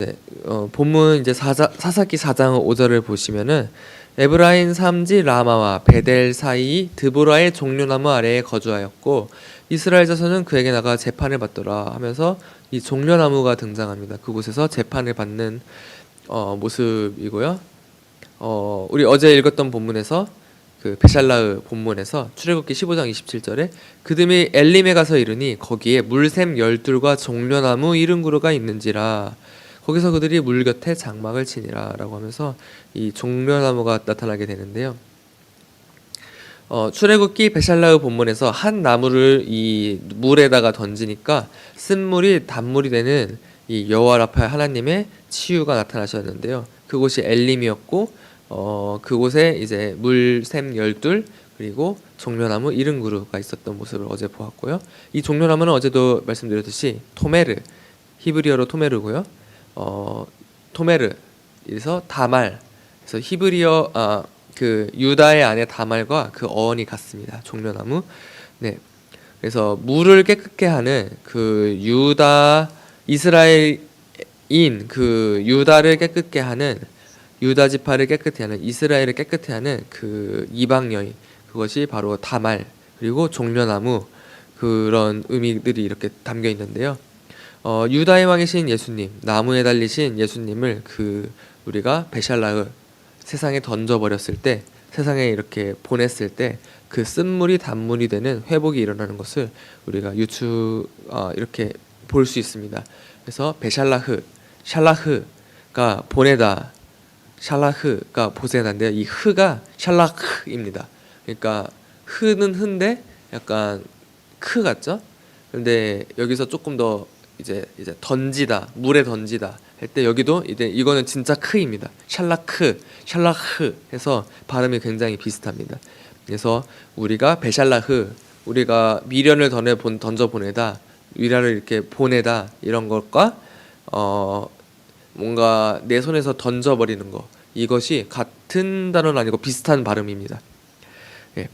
네, 본문 이제 사사기 4장 5절을 보시면은 에브라임 삼지 라마와 베델 사이 드보라의 종려나무 아래에 거주하였고 이스라엘 자손은 그에게 나가 재판을 받더라 하면서 이 종려나무가 등장합니다. 그곳에서 재판을 받는 모습이고요. 우리 어제 읽었던 본문에서 그 베샬라흐 본문에서 출애굽기 15장 27절에 그들이 엘림에 가서 이르니 거기에 물샘 12과 종려나무 70그루가 있는지라 거기서 그들이 물 곁에 장막을 치니라 라고 하면서 이 종려나무가 나타나게 되는데요. 출애굽기 베샬라흐 본문에서 한 나무를 이 물에다가 던지니까 쓴물이 단물이 되는 이 여호와 라파 하나님의 치유가 나타나셨는데요. 그곳이 엘림이었고 그곳에 이제 물샘 12 그리고 종려나무 70그루가 있었던 모습을 어제 보았고요. 이 종려나무는 어제도 말씀드렸듯이 토메르, 히브리어로 토메르고요. 토메르에서 다말, 그래서 히브리어 그 유다의 아내 다말과 그 어원이 같습니다. 종려나무. 네. 그래서 물을 깨끗게 하는 그 유다 이스라엘인 그 유다를 깨끗게 하는 유다 지파를 깨끗게 하는 이스라엘을 깨끗게 하는 그 이방 여인, 그것이 바로 다말 그리고 종려나무, 그런 의미들이 이렇게 담겨 있는데요. 유다의 왕이신 예수님, 나무에 달리신 예수님을 우리가 베샬라흐 세상에 던져버렸을 때, 세상에 이렇게 보냈을 때 그 쓴물이 단물이 되는 회복이 일어나는 것을 우리가 이렇게 볼 수 있습니다. 그래서 베샬라흐, 샬라흐가 보내다, 샬라흐가 보세다인데요. 이 흐가 샬라흐입니다. 그러니까 흐는 흐인데 약간 크 같죠? 근데 여기서 조금 더 이제 던지다, 물에 던지다 할 때 여기도 이제 이거는 진짜 크입니다. 샬라흐 해서 발음이 굉장히 비슷합니다. 그래서 우리가 베샬라흐, 우리가 미련을 던져 보내다, 위라를 이렇게 보내다, 이런 것과 뭔가 내 손에서 던져버리는 거, 이것이 같은 단어는 아니고 비슷한 발음입니다. 예.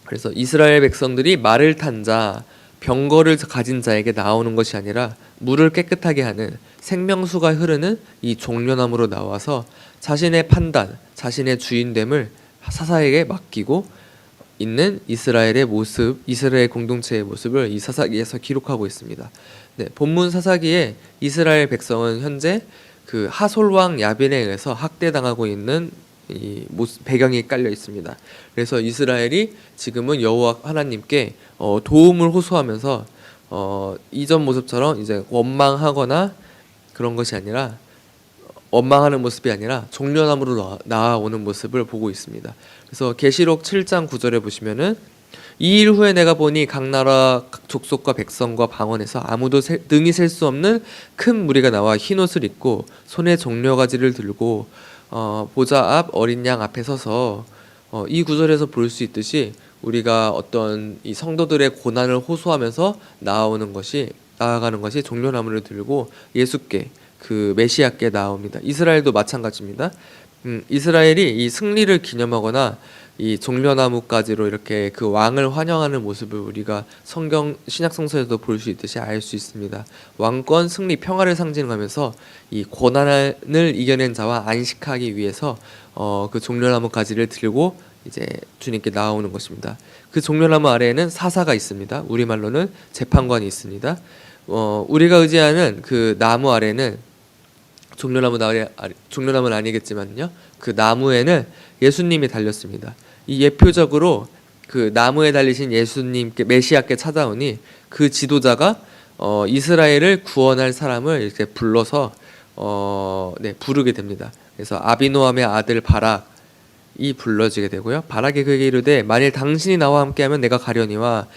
그래서 이스라엘 백성들이 말을 탄 자, 병거를 가진 자에게 나오는 것이 아니라 물을 깨끗하게 하는 생명수가 흐르는 이 종려나무로 나와서 자신의 판단, 자신의 주인됨을 사사에게 맡기고 있는 이스라엘의 모습, 이스라엘 공동체의 모습을 이 사사기에서 기록하고 있습니다. 네, 본문 사사기에 이스라엘 백성은 현재 그 하솔 왕 야빈에 의해서 학대당하고 있는 이 배경이 깔려 있습니다. 그래서 이스라엘이 지금은 여호와 하나님께 도움을 호소하면서 이전 모습처럼 이제 원망하거나 그런 것이 아니라, 원망하는 모습이 아니라 종려나무로 나아오는 모습을 보고 있습니다. 그래서 계시록 7장 9절에 보시면은 이 일 후에 내가 보니 각 나라 각 족속과 백성과 방언에서 아무도 능히 셀 수 없는 큰 무리가 나와 흰옷을 입고 손에 종려가지를 들고 보좌 앞 어린 양 앞에 서서, 이 구절에서 볼 수 있듯이 우리가 어떤 이 성도들의 고난을 호소하면서 나아가는 것이 종려나무를 들고 예수께, 그 메시아께 나옵니다. 이스라엘도 마찬가지입니다. 이스라엘이 이 승리를 기념하거나 이 종려나무까지로 이렇게 그 왕을 환영하는 모습을 우리가 신약 성서에도 볼 수 있듯이 알 수 있습니다. 왕권, 승리, 평화를 상징하면서 이 고난을 이겨낸 자와 안식하기 위해서 그 종려나무 가지를 들고 이제 주님께 나오는 것입니다. 그 종려나무 아래에는 사사가 있습니다. 우리말로는 재판관이 있습니다. 우리가 의지하는 그 나무 아래는 종려나무는 아니겠지만요, 그 나무에는 예수님이 달렸습니다. 이 예표적으로 그 나무에 달리신 예수님께, 메시아께 찾아오니 그 지도자가 이스라엘을 구원할 사람을 이렇게 불러서 부르게 됩니다. 그래서 아비노함의 아들 바락이 불러지게 되고요. 바락이 그에게 이르되 만일 당신이 나와 함께하면 내가 가려니와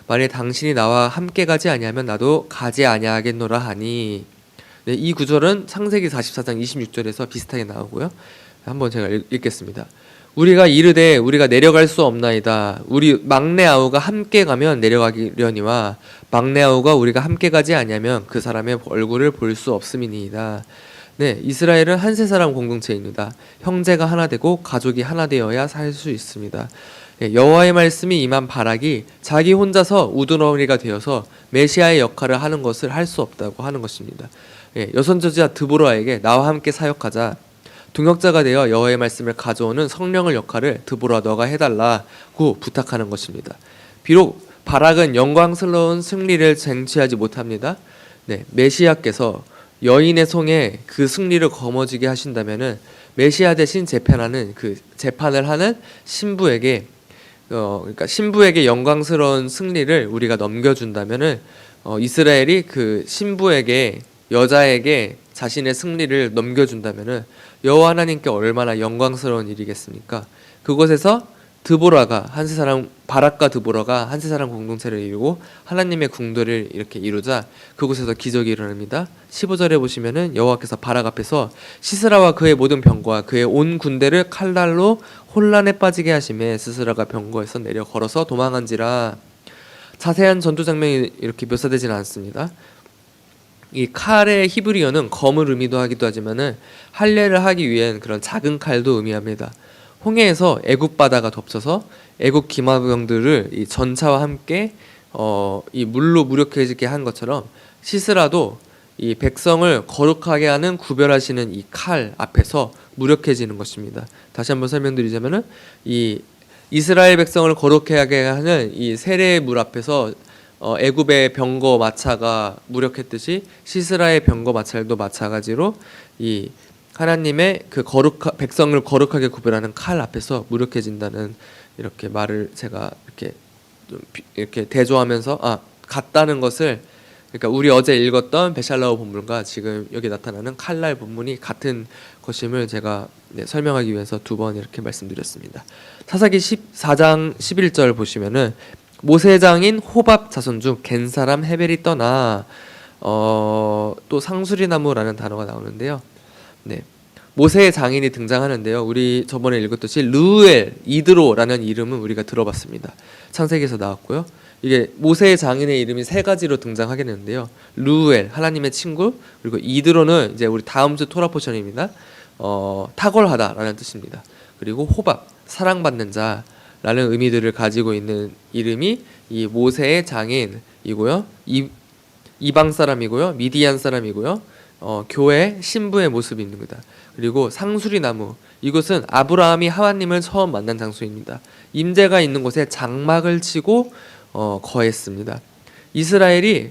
만일 당신이 나와 함께 가지 아니하면 나도 가지 아니하겠노라 하니. 네, 이 구절은 창세기 44장 26절에서 비슷하게 나오고요. 한번 제가 읽겠습니다. 우리가 이르되 우리가 내려갈 수 없나이다. 우리 막내 아우가 함께 가면 내려가려니와 막내 아우가 우리가 함께 가지 아니하면 그 사람의 얼굴을 볼 수 없음이니이다. 네, 이스라엘은 한 세 사람 공동체입니다. 형제가 하나 되고 가족이 하나 되어야 살 수 있습니다. 여호와의 말씀이 임한 바락이 자기 혼자서 우두머리가 되어서 메시아의 역할을 하는 것을 할 수 없다고 하는 것입니다. 예, 여선 저지자 드보라에게 나와 함께 사역하자. 동역자가 되어 여호와의 말씀을 가져오는 성령의 역할을 드보라 너가 해달라고 부탁하는 것입니다. 비록 바락은 영광스러운 승리를 쟁취하지 못합니다. 네, 메시아께서 여인의 성에 그 승리를 거머쥐게 하신다면은 메시아 대신 재판을 하는 신부에게 그러니까 신부에게 영광스러운 승리를 우리가 넘겨준다면은 이스라엘이 그 신부에게 여자에게 자신의 승리를 넘겨준다면은 여호와 하나님께 얼마나 영광스러운 일이겠습니까? 그곳에서 바락과 드보라가 한세 사람 공동체를 이루고 하나님의 궁도를 이렇게 이루자 그곳에서 기적이 일어납니다. 15절에 보시면은 여호와께서 바락 앞에서 시스라와 그의 모든 병거와 그의 온 군대를 칼날로 혼란에 빠지게 하심에 시스라가 병거에서 내려 걸어서 도망한지라. 자세한 전투 장면이 이렇게 묘사되지는 않습니다. 이 칼의 히브리어는 검을 의미도 하기도 하지만은 할례를 하기 위한 그런 작은 칼도 의미합니다. 홍해에서 애굽 바다가 덮쳐서 애굽 기마병들을 이 전차와 함께 이 물로 무력해지게 한 것처럼 시스라도 이 백성을 거룩하게 하는 구별하시는 이 칼 앞에서 무력해지는 것입니다. 다시 한번 설명드리자면은 이 이스라엘 백성을 거룩하게 하는 이 세례의 물 앞에서 애굽의 병거 마차가 무력했듯이 시스라의 병거 마찰도 마찬가지로 이 하나님의 그 백성을 거룩하게 구별하는 칼 앞에서 무력해진다는 이렇게 말을 제가 이렇게 대조하면서 같다는 것을, 그러니까 우리 어제 읽었던 베샬라오 본문과 지금 여기 나타나는 칼날 본문이 같은 것임을 제가 설명하기 위해서 두 번 이렇게 말씀드렸습니다. 사사기 14장 11절 보시면은 모세의 장인 호밥 자손 중 겐 사람 헤벨이 떠나 또 상수리나무라는 단어가 나오는데요. 네, 모세의 장인이 등장하는데요. 우리 저번에 읽었듯이 르우엘, 이드로라는 이름은 우리가 들어봤습니다. 창세기에서 나왔고요. 이게 모세의 장인의 이름이 세 가지로 등장하게 되는데요. 르우엘, 하나님의 친구, 그리고 이드로는 이제 우리 다음 주 토라 포션입니다. 탁월하다라는 뜻입니다. 그리고 호밥, 사랑받는 자라는 의미들을 가지고 있는 이름이 이 모세의 장인이고요. 이방 사람이고요. 미디안 사람이고요. 교회 신부의 모습이 있는 거다. 그리고 상수리 나무, 이곳은 아브라함이 하나님을 처음 만난 장소입니다. 임재가 있는 곳에 장막을 치고 거했습니다. 이스라엘이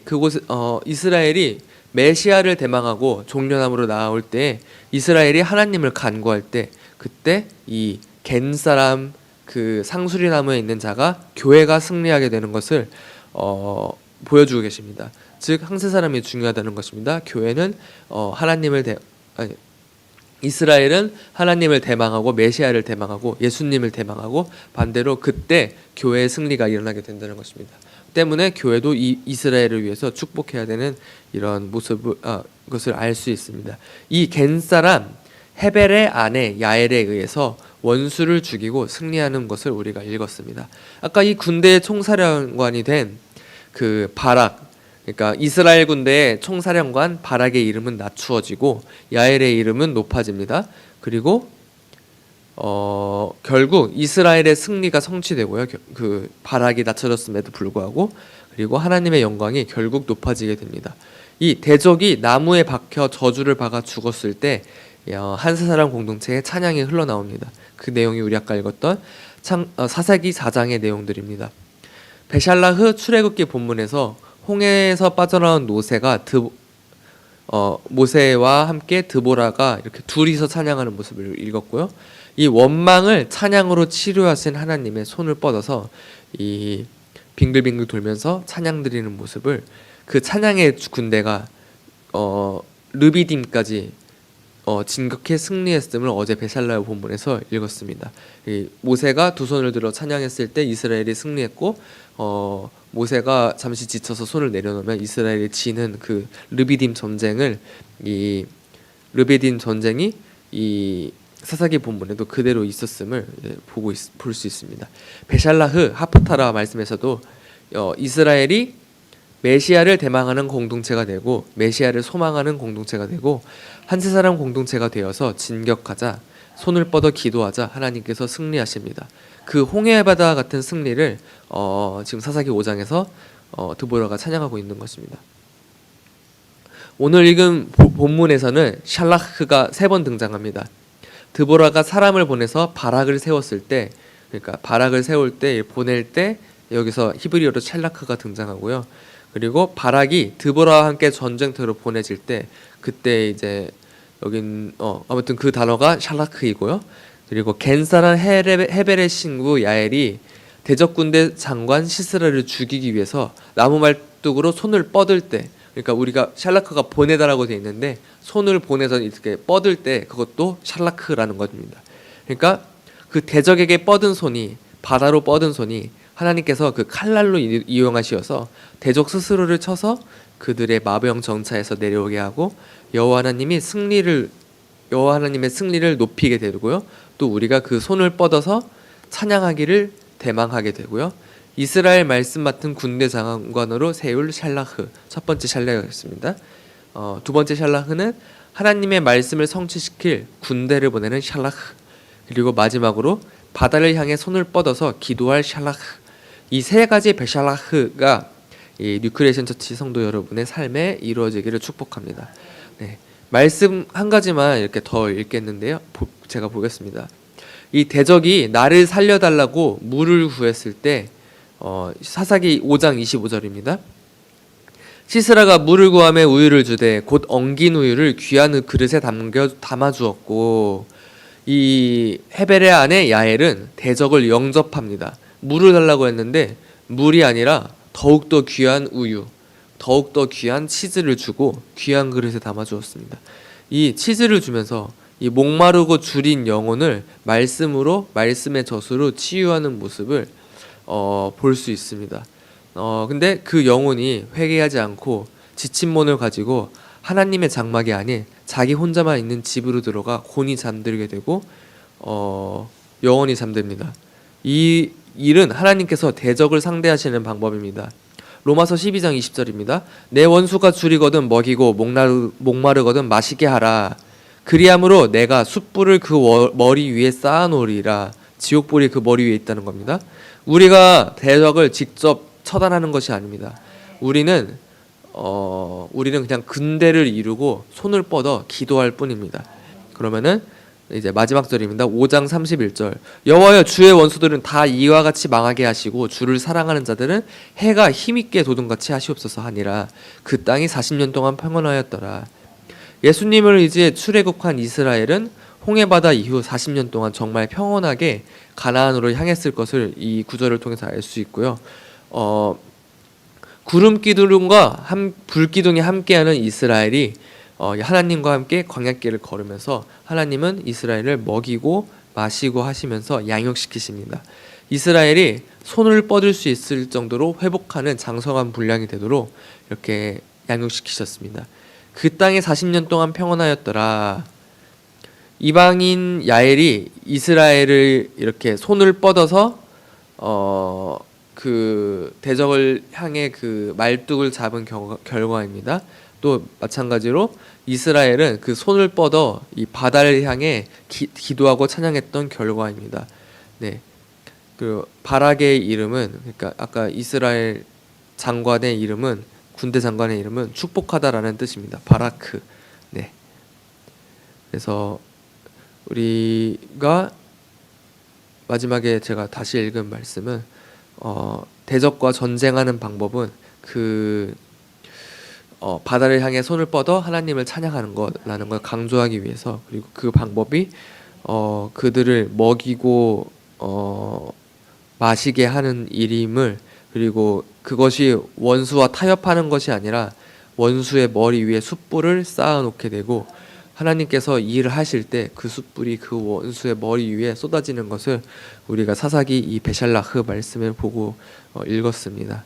메시아를 대망하고 종려나무로 나아올 때, 이스라엘이 하나님을 간구할 때, 그때 이 겐 사람 그 상수리 나무에 있는 자가 교회가 승리하게 되는 것을 보여주고 계십니다. 즉 항세 사람이 중요하다는 것입니다. 교회는 이스라엘은 하나님을 대망하고 메시아를 대망하고 예수님을 대망하고 반대로 그때 교회의 승리가 일어나게 된다는 것입니다. 때문에 교회도 이스라엘을 위해서 축복해야 되는 이런 것을 알 수 있습니다. 이 겐 사람 헤벨의 아내 야엘에 의해서 원수를 죽이고 승리하는 것을 우리가 읽었습니다. 아까 이 군대의 총사령관이 된 그 바락, 그러니까 이스라엘 군대의 총사령관 바락의 이름은 낮추어지고 야엘의 이름은 높아집니다. 그리고 결국 이스라엘의 승리가 성취되고요. 그 바락이 낮춰졌음에도 불구하고, 그리고 하나님의 영광이 결국 높아지게 됩니다. 이 대적이 나무에 박혀 저주를 박아 죽었을 때 한세 사람 공동체에 찬양이 흘러나옵니다. 그 내용이 우리 아까 읽었던 사사기 4장의 내용들입니다. 베샬라흐 출애굽기 본문에서 홍해에서 빠져나온 모세와 함께 드보라가 이렇게 둘이서 찬양하는 모습을 읽었고요. 이 원망을 찬양으로 치료하신 하나님의 손을 뻗어서 이 빙글빙글 돌면서 찬양 드리는 모습을, 그 찬양의 군대가 르비딤까지 진격해 승리했음을 어제 베샬라의 본문에서 읽었습니다. 이 모세가 두 손을 들어 찬양했을 때 이스라엘이 승리했고, 모세가 잠시 지쳐서 손을 내려놓으면 이스라엘이 지는 그 르비딤 전쟁이 이 사사기 본문에도 그대로 있었음을 볼 수 있습니다. 베샬라흐 하프타라 말씀에서도 이스라엘이 메시아를 대망하는 공동체가 되고 메시아를 소망하는 공동체가 되고 한세 사람 공동체가 되어서 진격하자, 손을 뻗어 기도하자 하나님께서 승리하십니다. 그 홍해 바다 같은 승리를 지금 사사기 5장에서 드보라가 찬양하고 있는 것입니다. 오늘 읽은 본문에서는 샬라흐가 3번 등장합니다. 드보라가 사람을 보내서 바락을 세웠을 때, 그러니까 바락을 세울 때 보낼 때 여기서 히브리어로 샬라크가 등장하고요. 그리고 바락이 드보라와 함께 전쟁터로 보내질 때 그때 이제 여긴 아무튼 그 단어가 샬라크이고요. 그리고 겐사란 헤벨의 친구 야엘이 대적군대 장관 시스라를 죽이기 위해서 나무 말뚝으로 손을 뻗을 때, 그러니까 우리가 샬라크가 보내다라고 돼 있는데 손을 보내서 이렇게 뻗을 때 그것도 샬라크라는 겁니다. 그러니까 그 대적에게 뻗은 손이, 바다로 뻗은 손이 하나님께서 그 칼날로 이용하시어서 대적 스스로를 쳐서 그들의 마병 정차에서 내려오게 하고 여호와 하나님의 승리를 높이게 되고요. 또 우리가 그 손을 뻗어서 찬양하기를 대망하게 되고요. 이스라엘 말씀 맡은 군대 장관으로 세울 샬라흐, 첫 번째 샬라흐였습니다. 두 번째 샬라흐는 하나님의 말씀을 성취시킬 군대를 보내는 샬라흐, 그리고 마지막으로 바다를 향해 손을 뻗어서 기도할 샬라흐. 이 세 가지 베샬라흐가 이 뉴크리에이션 처치 성도 여러분의 삶에 이루어지기를 축복합니다. 네, 말씀 한 가지만 이렇게 더 읽겠는데요. 제가 보겠습니다. 이 대적이 나를 살려달라고 물을 구했을 때 사사기 5장 25절입니다. 시스라가 물을 구하며 우유를 주되 곧 엉긴 우유를 귀한 그릇에 담아 주었고, 이 헤벨의 아내 야엘은 대적을 영접합니다. 물을 달라고 했는데 물이 아니라 더욱더 귀한 우유, 더욱더 귀한 치즈를 주고 귀한 그릇에 담아 주었습니다. 이 치즈를 주면서 이 목마르고 줄인 영혼을 말씀의 젖으로 치유하는 모습을 볼 수 있습니다. 근데 그 영혼이 회개하지 않고 지친 몸을 가지고 하나님의 장막이 아닌 자기 혼자만 있는 집으로 들어가 곤히 잠들게 되고 영원히 잠듭니다. 이 일은 하나님께서 대적을 상대하시는 방법입니다. 로마서 12장 20절입니다. 내 원수가 줄이거든 먹이고 목마르거든 마시게 하라. 그리함으로 내가 숯불을 그 머리 위에 쌓아놓으리라. 지옥불이 그 머리 위에 있다는 겁니다. 우리가 대적을 직접 처단하는 것이 아닙니다. 우리는 그냥 근대를 이루고 손을 뻗어 기도할 뿐입니다. 그러면은 이제 마지막 절입니다. 5장 31절. 여호와여, 주의 원수들은 다 이와 같이 망하게 하시고 주를 사랑하는 자들은 해가 힘있게 돋음같이 하시옵소서 하니라. 그 땅이 40년 동안 평안하였더라. 예수님을 의지해 출애굽한 이스라엘은 홍해바다 이후 40년 동안 정말 평온하게 가나안으로 향했을 것을 이 구절을 통해서 알 수 있고요. 구름 기둥과 불 기둥이 함께하는 이스라엘이 하나님과 함께 광야길을 걸으면서 하나님은 이스라엘을 먹이고 마시고 하시면서 양육시키십니다. 이스라엘이 손을 뻗을 수 있을 정도로 회복하는 장성한 분량이 되도록 이렇게 양육시키셨습니다. 그 땅에 40년 동안 평온하였더라. 이방인 야엘이 이스라엘을 이렇게 손을 뻗어서 그 대적을 향해 그 말뚝을 잡은 결과입니다. 또 마찬가지로 이스라엘은 그 손을 뻗어 이 바다를 향해 기도하고 찬양했던 결과입니다. 네, 그 바락의 이름은, 그러니까 아까 이스라엘 장관의 이름은, 군대 장관의 이름은 축복하다라는 뜻입니다. 바라크. 네. 그래서 우리가 마지막에 제가 다시 읽은 말씀은 대적과 전쟁하는 방법은 바다를 향해 손을 뻗어 하나님을 찬양하는 것라는 걸 강조하기 위해서, 그리고 그 방법이 그들을 먹이고 마시게 하는 일임을, 그리고 그것이 원수와 타협하는 것이 아니라 원수의 머리 위에 숯불을 쌓아놓게 되고 하나님께서 일을 하실 때 그 숯불이 그 원수의 머리 위에 쏟아지는 것을 우리가 사사기 이 베샬라흐 말씀을 보고 읽었습니다.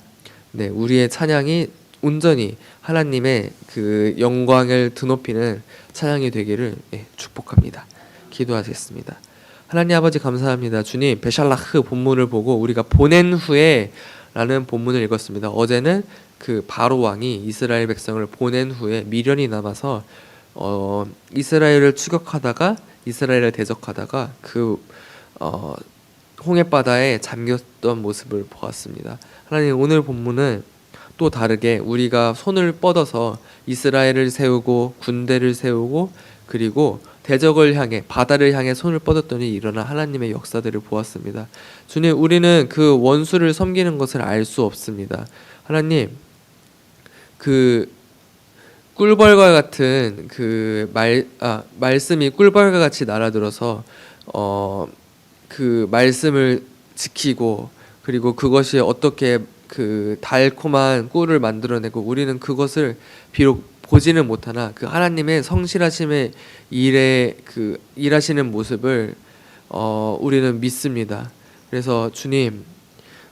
네, 우리의 찬양이 온전히 하나님의 그 영광을 드높이는 찬양이 되기를 축복합니다. 기도하겠습니다. 하나님 아버지 감사합니다. 주님, 베샬라흐 본문을 보고 우리가 보낸 후에 라는 본문을 읽었습니다. 어제는 그 바로 왕이 이스라엘 백성을 보낸 후에 미련이 남아서 이스라엘을 추격하다가 이스라엘을 대적하다가 그 홍해바다에 잠겼던 모습을 보았습니다. 하나님, 오늘 본문은 또 다르게 우리가 손을 뻗어서 이스라엘을 세우고 군대를 세우고 그리고 대적을 향해 바다를 향해 손을 뻗었더니 일어난 하나님의 역사들을 보았습니다. 주님, 우리는 그 원수를 섬기는 것을 알 수 없습니다. 하나님, 그 꿀벌과 같은 말씀이 꿀벌과 같이 날아들어서 그 말씀을 지키고 그리고 그것이 어떻게 그 달콤한 꿀을 만들어내고 우리는 그것을 비록 보지는 못하나 그 하나님의 성실하심의 일하시는 모습을 우리는 믿습니다. 그래서 주님,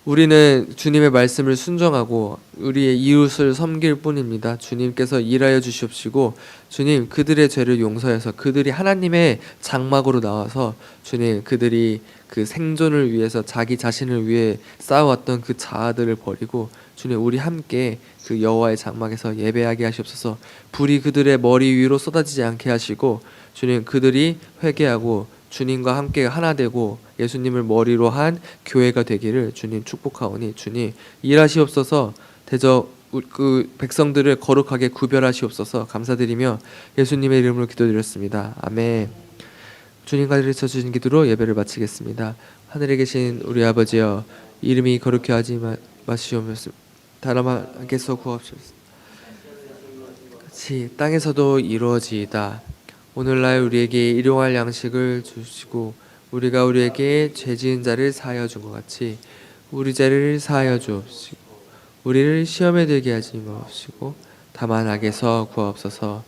우리는 주님의 말씀을 순종하고 우리의 이웃을 섬길 뿐입니다. 주님께서 일하여 주시옵시고 주님, 그들의 죄를 용서해서 그들이 하나님의 장막으로 나와서 주님, 그들이 그 생존을 위해서 자기 자신을 위해 쌓아왔던 그 자아들을 버리고 주님, 우리 함께 그 여호와의 장막에서 예배하게 하시옵소서. 불이 그들의 머리 위로 쏟아지지 않게 하시고 주님, 그들이 회개하고 주님과 함께 하나 되고 예수님을 머리로 한 교회가 되기를 주님 축복하오니 주님 일하시옵소서. 대저 그 백성들을 거룩하게 구별하시옵소서. 감사드리며 예수님의 이름으로 기도드렸습니다. 아멘. 주님과 가르쳐 주신 기도로 예배를 마치겠습니다. 하늘에 계신 우리 아버지여, 이름이 거룩히 하지 마시옵소서. 나라만께서 구하옵소서. 같이 땅에서도 이루어지이다. 오늘날 우리에게 일용할 양식을 주시고 우리가 우리에게 죄 지은 자를 사하여 준 것 같이 우리 죄를 사하여 주옵시고 우리를 시험에 들게 하지 마옵시고 다만 악에서 구하옵소서.